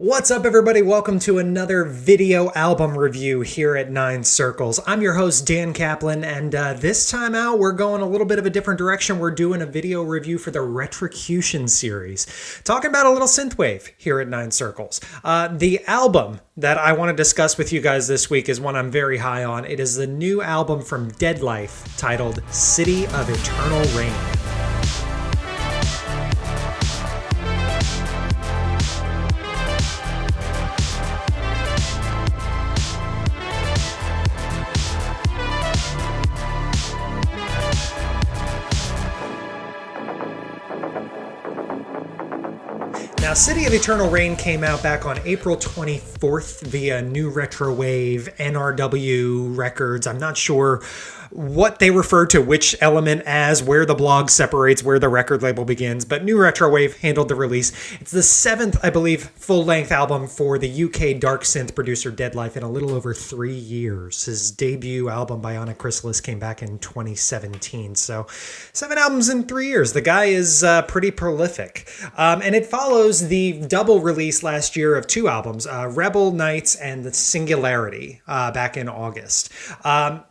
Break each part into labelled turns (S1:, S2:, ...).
S1: What's up, everybody? Welcome to another video album review here at Nine Circles. I'm your host, Dan Kaplan, and this time out, we're going a little bit of a different direction. We're doing a video review for the Retrocution series, talking about a little synthwave here at Nine Circles. The album that I want to discuss with you guys this week is one I'm very high on. It is the new album from DEADLIFE titled City of Eternal Rain. Now, City of Eternal Rain came out back on April 24th via NewRetroWave, NRW Records. I'm not sure what they refer to which element as, where the blog separates, where the record label begins, but NewRetroWave handled the release. It's the seventh, I believe, full-length album for the UK dark synth producer DEADLIFE in a little over 3 years. His debut album, Bionic Chrysalis, came back in 2017, so 7 albums in 3 years. The guy is pretty prolific. And it follows the double release last year of 2 albums, Rebel Nights and The Singularity, back in August.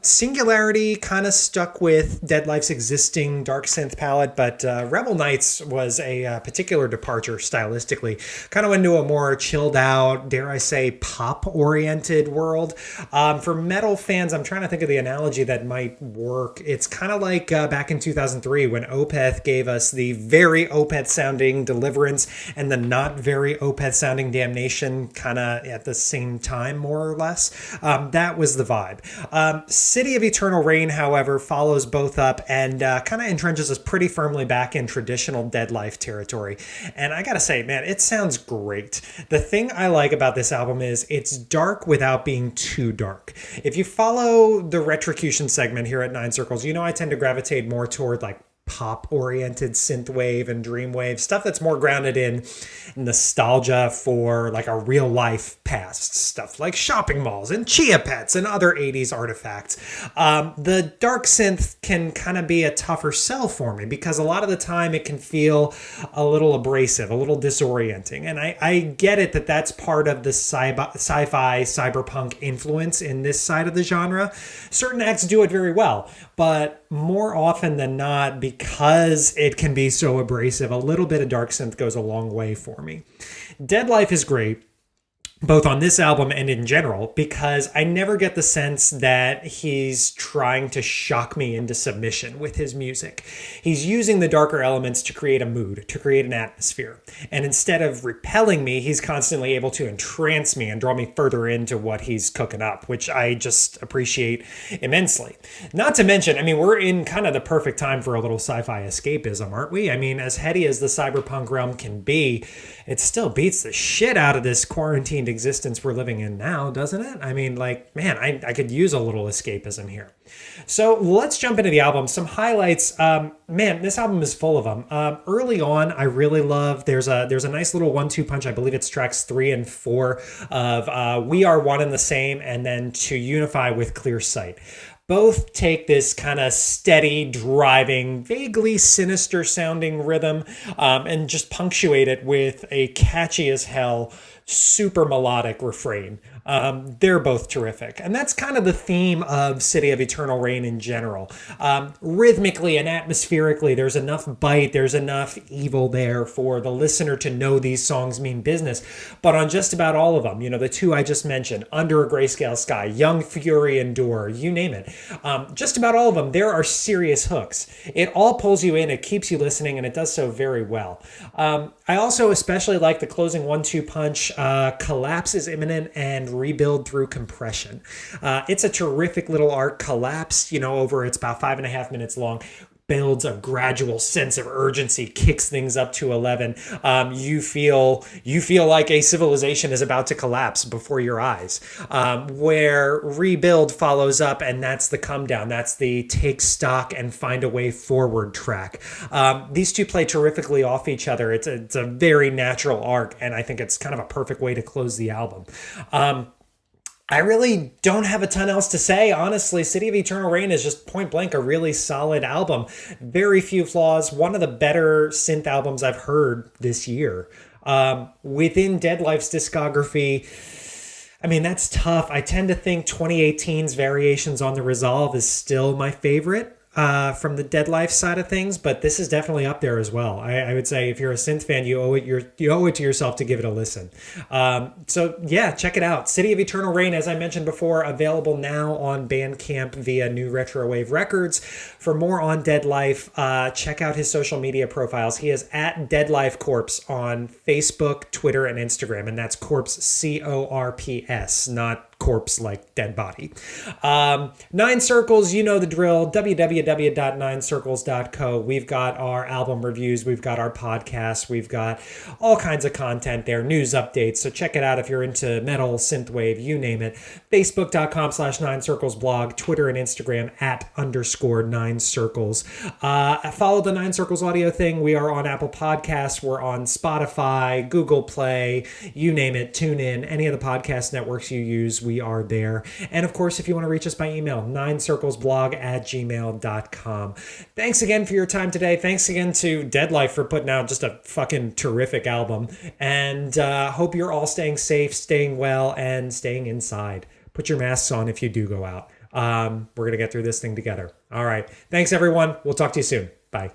S1: Singularity kind of stuck with DEADLIFE's existing dark synth palette, but Rebel Nights was a particular departure stylistically. Kind of went into a more chilled out, dare I say, pop-oriented world. For metal fans, I'm trying to think of the analogy that might work. It's kind of like back in 2003 when Opeth gave us the very Opeth-sounding Deliverance and the not very Opeth-sounding Damnation kind of at the same time, more or less. That was the vibe. City of Eternal Rain, however, follows both up and kind of entrenches us pretty firmly back in traditional DEADLIFE territory. And I gotta say, man, it sounds great. The thing I like about this album is it's dark without being too dark. If you follow the Retrocution segment here at Nine Circles, you know I tend to gravitate more toward like pop-oriented synthwave and dreamwave, stuff that's more grounded in nostalgia for like a real-life past, stuff like shopping malls and Chia Pets and other 80s artifacts. The dark synth can kind of be a tougher sell for me because a lot of the time it can feel a little abrasive, a little disorienting, and I get it that that's part of the sci-fi, cyberpunk influence in this side of the genre. Certain acts do it very well, but more often than not, because it can be so abrasive, a little bit of dark synth goes a long way for me. DEADLIFE is great, both on this album and in general, because I never get the sense that he's trying to shock me into submission with his music. He's using the darker elements to create a mood, to create an atmosphere. And instead of repelling me, he's constantly able to entrance me and draw me further into what he's cooking up, which I just appreciate immensely. Not to mention, I mean, we're in kind of the perfect time for a little sci-fi escapism, aren't we? I mean, as heady as the cyberpunk realm can be, it still beats the shit out of this quarantined existence we're living in now, doesn't it? I mean, like, man, I could use a little escapism here. So let's jump into the album. Some highlights. Man, this album is full of them. Early on, I really love, there's a nice little 1-2 punch. I believe it's tracks 3 and 4 of We Are One and the Same, and then To Unify With Clear Sight. Both take this kind of steady, driving, vaguely sinister sounding rhythm and just punctuate it with a catchy as hell, super melodic refrain. They're both terrific. And that's kind of the theme of City of Eternal Rain in general. Rhythmically and atmospherically, there's enough bite, there's enough evil there for the listener to know these songs mean business. But on just about all of them, you know, the 2 I just mentioned, Under a Grayscale Sky, Young Fury Endure, you name it. Just about all of them, there are serious hooks. It all pulls you in, it keeps you listening, and it does so very well. I also especially like the closing 1-2 punch, Collapse is Imminent and Rebuild Through Compression. It's a terrific little arc. Collapse, you know, it's about 5.5 minutes long, builds a gradual sense of urgency, kicks things up to 11. You feel like a civilization is about to collapse before your eyes. Where Rebuild follows up, and that's the come down. That's the take stock and find a way forward track. These two play terrifically off each other. It's a very natural arc, and I think it's kind of a perfect way to close the album. I really don't have a ton else to say. Honestly, City of Eternal Rain is just point blank a really solid album. Very few flaws. One of the better synth albums I've heard this year. Within DEADLIFE's discography, I mean, that's tough. I tend to think 2018's Variations on the Resolve is still my favorite from the DEADLIFE side of things, but this is definitely up there as well. I would say if you're a synth fan, you owe it to yourself to give it a listen. So yeah, check it out. City of Eternal Rain, as I mentioned before, available now on Bandcamp via NewRetroWave Records. For more on DEADLIFE, check out his social media profiles. He is at DEADLIFE Corpse on Facebook, Twitter, and Instagram, and that's Corpse, CORPS, not corpse like dead body. 9 Circles, you know the drill. www.9circles.co. We've got our album reviews, we've got our podcasts, we've got all kinds of content there, news updates. So check it out if you're into metal, synthwave, you name it. Facebook.com/9circles blog, Twitter and Instagram @_9 circles. Follow the 9 Circles audio thing. We are on Apple Podcasts, we're on Spotify, Google Play, you name it. Tune in, any of the podcast networks you use, we are there. And of course, if you want to reach us by email, 9circlesblog@gmail.com. Thanks again for your time today. Thanks again to DEADLIFE for putting out just a fucking terrific album. And hope you're all staying safe, staying well, and staying inside. Put your masks on if you do go out. We're going to get through this thing together. All right. Thanks, everyone. We'll talk to you soon. Bye.